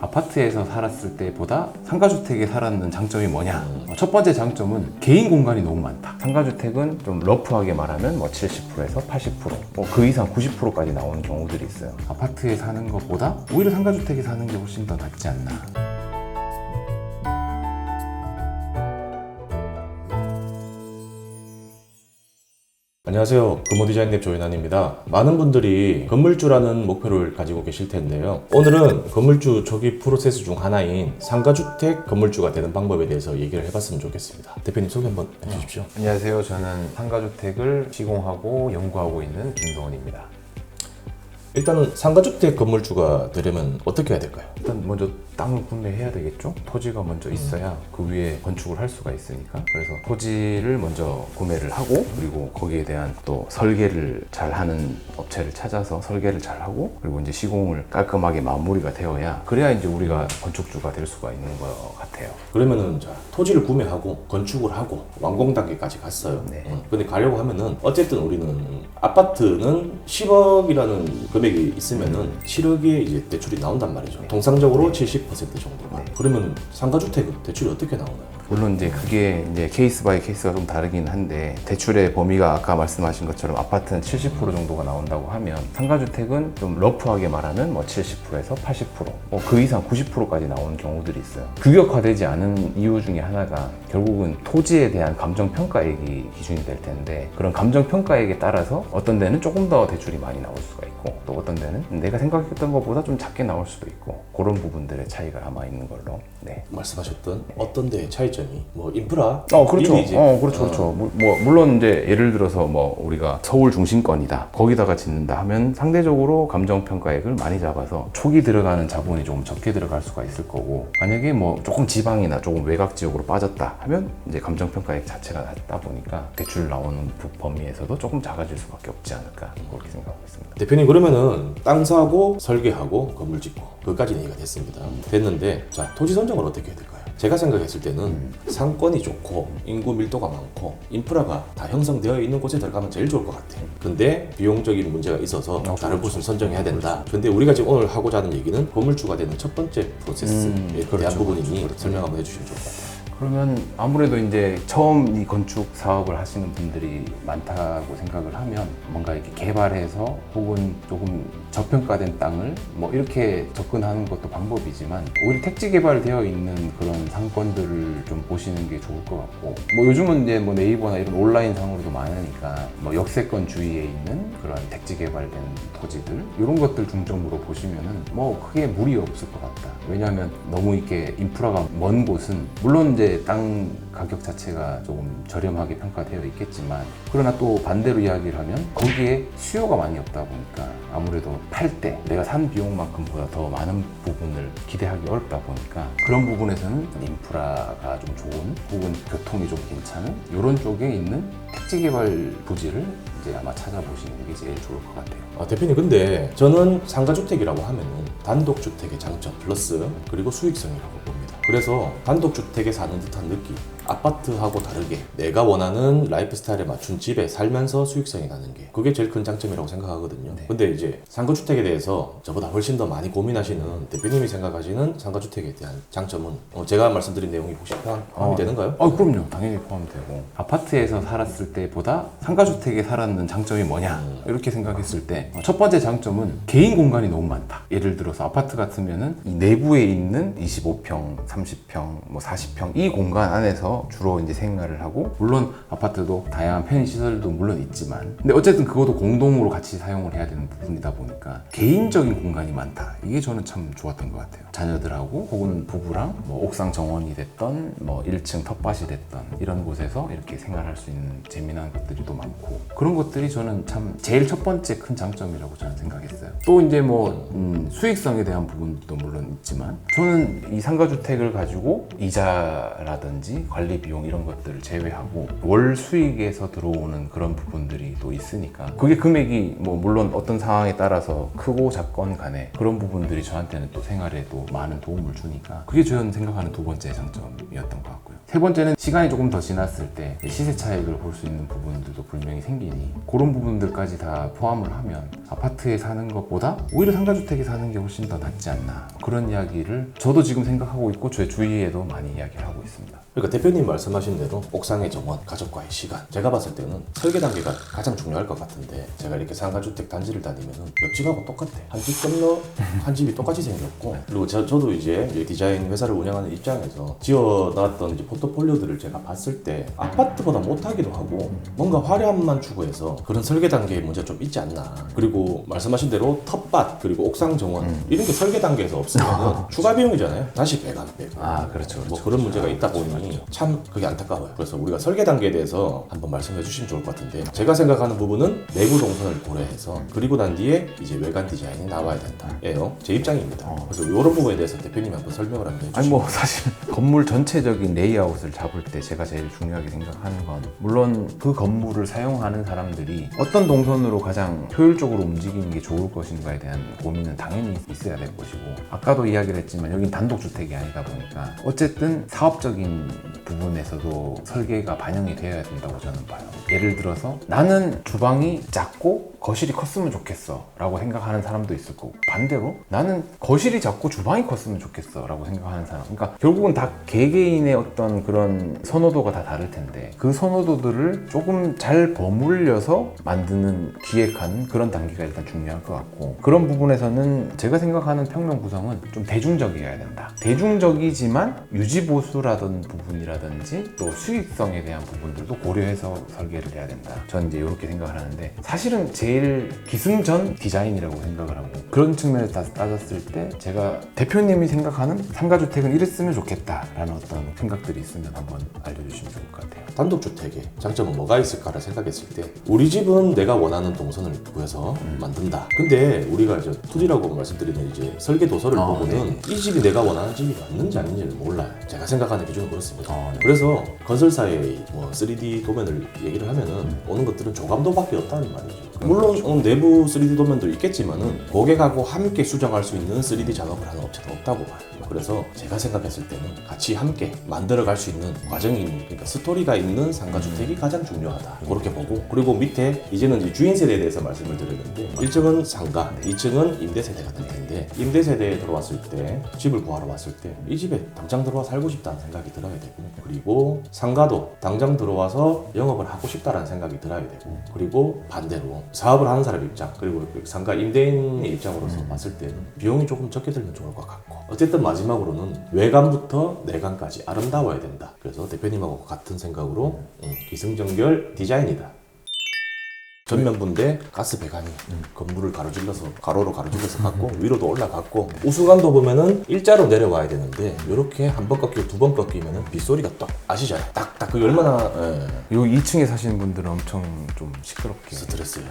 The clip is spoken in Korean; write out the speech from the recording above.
아파트에서 살았을 때보다 상가주택에 살았는 장점이 뭐냐? 첫 번째 장점은 개인 공간이 너무 많다. 상가주택은 좀 러프하게 말하면 70%에서 80%, 그 이상 90%까지 나오는 경우들이 있어요. 아파트에 사는 것보다 오히려 상가주택에 사는 게 훨씬 더 낫지 않나. 안녕하세요. 건물디자인랩 조인환입니다. 많은 분들이 건물주라는 목표를 가지고 계실 텐데요. 오늘은 건물주 초기 프로세스 중 하나인 상가주택 건물주가 되는 방법에 대해서 얘기를 해봤으면 좋겠습니다. 대표님 소개 한번 해주십시오. 안녕하세요. 저는 상가주택을 시공하고 연구하고 있는 김동원입니다. 일단은 상가주택 건물주가 되려면 어떻게 해야 될까요? 일단 먼저 땅을 구매해야 되겠죠? 토지가 먼저 있어야 그 위에 건축을 할 수가 있으니까. 그래서 토지를 먼저 구매를 하고, 그리고 거기에 대한 또 설계를 잘 하는 업체를 찾아서 설계를 잘 하고, 그리고 이제 시공을 깔끔하게 마무리가 되어야, 그래야 이제 우리가 건축주가 될 수가 있는 것 같아요. 그러면은 자, 토지를 구매하고 건축을 하고 완공 단계까지 갔어요. 네. 근데 가려고 하면은 어쨌든 우리는 아파트는 10억이라는 금액이 있으면은 7억의 이제 대출이 나온단 말이죠. 통상적으로 70% 정도가. 그러면 상가주택은 대출이 어떻게 나오나요? 물론 이제 그게 이제 케이스 바이 케이스가 좀 다르긴 한데, 대출의 범위가 아까 말씀하신 것처럼 아파트는 70% 정도가 나온다고 하면, 상가주택은 좀 러프하게 말하면 70%에서 80%, 그 이상 90%까지 나오는 경우들이 있어요. 규격화되지 않은 이유 중에 하나가 결국은 토지에 대한 감정평가액이 기준이 될 텐데, 그런 감정평가액에 따라서 어떤 데는 조금 더 대출이 많이 나올 수가 있고, 또 어떤 데는 내가 생각했던 것보다 좀 작게 나올 수도 있고, 그런 부분들의 차이가 아마 있는 걸로. 네. 말씀하셨던 어떤 데의 차이점이 인프라? 그렇죠. 이미지. 그렇죠. 물론 이제 예를 들어서 우리가 서울 중심권이다, 거기다가 짓는다 하면 상대적으로 감정평가액을 많이 잡아서 초기 들어가는 자본이 조금 적게 들어갈 수가 있을 거고, 만약에 조금 지방이나 조금 외곽 지역으로 빠졌다 하면 이제 감정평가액 자체가 낮다 보니까 대출 나오는 범위에서도 조금 작아질 수밖에 없지 않을까, 그렇게 생각하고 있습니다. 대표님, 그러면은 땅 사고 설계하고 건물 짓고 그것까지 얘기가 됐습니다. 됐는데 자, 토지 선정을 어떻게 해야 될까요? 제가 생각했을 때는 상권이 좋고 인구 밀도가 많고 인프라가 다 형성되어 있는 곳에 들어가면 제일 좋을 것 같아요. 근데 비용적인 문제가 있어서 다른 곳을 선정해야 된다. 근데 우리가 지금 오늘 하고자 하는 얘기는 건물주가 되는 첫 번째 프로세스에 대한 부분이니 설명 한번 해주시면 좋을 것 같아요. 그러면 아무래도 이제 처음 이 건축 사업을 하시는 분들이 많다고 생각을 하면, 뭔가 이렇게 개발해서 혹은 조금 저평가된 땅을 이렇게 접근하는 것도 방법이지만, 오히려 택지 개발되어 있는 그런 상권들을 좀 보시는 게 좋을 것 같고, 요즘은 이제 네이버나 이런 온라인 상으로도 많으니까 역세권 주위에 있는 그런 택지 개발된 토지들, 이런 것들 중점으로 보시면은 크게 무리 없을 것 같다. 왜냐하면 너무 이렇게 인프라가 먼 곳은 물론 이제 땅 가격 자체가 조금 저렴하게 평가되어 있겠지만, 그러나 또 반대로 이야기를 하면 거기에 수요가 많이 없다 보니까 아무래도 팔 때 내가 산 비용만큼보다 더 많은 부분을 기대하기 어렵다 보니까, 그런 부분에서는 인프라가 좀 좋은 혹은 교통이 좀 괜찮은 이런 쪽에 있는 택지 개발 부지를 이제 아마 찾아보시는 게 제일 좋을 것 같아요. 대표님, 근데 저는 상가주택이라고 하면은 단독주택의 장점 플러스 그리고 수익성이라고 봅니다. 그래서 단독주택에 사는 듯한 느낌, 아파트하고 다르게 내가 원하는 라이프 스타일에 맞춘 집에 살면서 수익성이 나는 게 그게 제일 큰 장점이라고 생각하거든요. 네. 근데 이제 상가주택에 대해서 저보다 훨씬 더 많이 고민하시는 대표님이 생각하시는 상가주택에 대한 장점은 제가 말씀드린 내용이 혹시 포함이 되는가요? 그럼요. 당연히 포함되고, 아파트에서 살았을 때보다 상가주택에 살았는 장점이 뭐냐, 이렇게 생각했을 때 첫 번째 장점은 개인 공간이 너무 많다. 예를 들어서 아파트 같으면은 이 내부에 있는 25평, 30평, 40평 이 공간 안에서 주로 이제 생활을 하고, 물론 아파트도 다양한 편의시설도 물론 있지만, 근데 어쨌든 그것도 공동으로 같이 사용을 해야 되는 부분이다 보니까 개인적인 공간이 많다. 이게 저는 참 좋았던 것 같아요. 자녀들하고 혹은 부부랑 옥상 정원이 됐던 1층 텃밭이 됐던 이런 곳에서 이렇게 생활할 수 있는 재미난 것들이 또 많고, 그런 것들이 저는 참 제일 첫 번째 큰 장점이라고 저는 생각했어요. 또 이제 수익성에 대한 부분도 물론 있지만, 저는 이 상가주택을 가지고 이자라든지 관리 관리 비용 이런 것들을 제외하고 월 수익에서 들어오는 그런 부분들이 또 있으니까 그게 금액이 뭐 물론 어떤 상황에 따라서 크고 작건 간에 그런 부분들이 저한테는 또 생활에도 많은 도움을 주니까 그게 저는 생각하는 두 번째 장점이었던 것 같고요. 세 번째는 시간이 조금 더 지났을 때 시세 차익을 볼 수 있는 부분들도 분명히 생기니 그런 부분들까지 다 포함을 하면 아파트에 사는 것보다 오히려 상가주택에 사는 게 훨씬 더 낫지 않나 그런 이야기를 저도 지금 생각하고 있고 제 주위에도 많이 이야기를 하고 있습니다. 그러니까 대표님 말씀하신 대로 옥상의 정원, 가족과의 시간 제가 봤을 때는 설계 단계가 가장 중요할 것 같은데 제가 이렇게 상가주택 단지를 다니면은 옆집하고 똑같아. 한 집 건너 한 집이 똑같이 생겼고 그리고 저도 이제 디자인 회사를 운영하는 입장에서 지어놨던 이제 포트폴리오들을 제가 봤을 때 아파트보다 못하기도 하고 뭔가 화려함만 추구해서 그런 설계 단계에 문제가 좀 있지 않나. 그리고 말씀하신 대로 텃밭 그리고 옥상 정원 이런 게 설계 단계에서 없으면 추가 비용이잖아요. 다시 배관 빼고 그렇죠. 뭐 그런 문제가 있다 보니 참 그게 안타까워요. 그래서 우리가 설계 단계에 대해서 한번 말씀해 주시면 좋을 것 같은데 제가 생각하는 부분은 내부 동선을 고려해서 그리고 난 뒤에 이제 외관 디자인이 나와야 된다예요. 제 입장입니다. 그래서 이런 부분에 대해서 대표님이 한번 설명을 한번 해주시면. 아니 뭐 사실 건물 전체적인 레이아웃을 잡을 때 제가 제일 중요하게 생각하는 건 물론 그 건물을 사용하는 사람들이 어떤 동선으로 가장 효율적으로 움직이는 게 좋을 것인가에 대한 고민은 당연히 있어야 될 것이고 아까도 이야기를 했지만 여긴 단독주택이 아니다 보니까 어쨌든 사업적인 부분에서도 설계가 반영이 되어야 된다고 저는 봐요. 예를 들어서 나는 주방이 작고 거실이 컸으면 좋겠어 라고 생각하는 사람도 있을 거고 반대로 나는 거실이 작고 주방이 컸으면 좋겠어 라고 생각하는 사람 그러니까 결국은 다 개개인의 어떤 그런 선호도가 다 다를 텐데 그 선호도들을 조금 잘 버무려서 만드는 기획하는 그런 단계가 일단 중요할 것 같고 그런 부분에서는 제가 생각하는 평면 구성은 좀 대중적이어야 된다. 대중적이지만 유지보수라던 부분이라든지 또 수익성에 대한 부분들도 고려해서 설계를 해야 된다. 저는 이제 이렇게 생각을 하는데 사실은 제일 기승전 디자인이라고 생각을 하고 그런 측면에서 따졌을 때 제가 대표님이 생각하는 상가주택은 이랬으면 좋겠다라는 어떤 생각들이 있으면 한번 알려주시면 좋을 것 같아요. 단독주택의 장점은 뭐가 있을까를 생각했을 때 우리 집은 내가 원하는 동선을 구해서 만든다. 근데 우리가 이제 투지라고 말씀드리는 이제 설계 도서를 보고는 이 집이 내가 원하는 집이 맞는지 아닌지를 몰라요. 제가 생각하는 기준은 그렇습니다. 그래서 건설사의 뭐 3D 도면을 얘기를 하면은 오는 것들은 조감도밖에 없다는 말이죠. 물론 내부 3D 도면도 있겠지만은 고객하고 함께 수정할 수 있는 3D 작업을 하는 업체도 없다고 봐요. 그래서 제가 생각했을 때는 같이 함께 만들어갈 수 있는 과정이 그러니까 스토리가 있는 상가주택이 가장 중요하다. 그렇게 보고 그리고 밑에 이제는 이제 주인 세대에 대해서 말씀을 드렸는데 1층은 상가, 2층은 임대 세대가 될 텐데 임대 세대에 들어왔을 때 집을 구하러 왔을 때 이 집에 당장 들어와 살고 싶다는 생각이 들어야 되고 그리고 상가도 당장 들어와서 영업을 하고 싶다라는 생각이 들어야 되고 그리고 반대로 사업을 하는 사람 입장 그리고 상가 임대인의 입장으로서 봤을 때는 비용이 조금 적게 들면 좋을 것 같고 어쨌든 마지막으로는 외관부터 내관까지 아름다워야 된다. 그래서 대표님하고 같은 생각으로 기승전결 디자인이다. 전면부인데 가스 배관이 건물을 가로로 가로질러서 갔고 위로도 올라갔고 우수관도 보면은 일자로 내려와야 되는데 이렇게 한 번 꺾이고 두 번 꺾이면은 빗소리가 딱 아시죠? 딱딱 그게 얼마나 요 2층에 사시는 분들은 엄청 좀 시끄럽게 스트레스예요.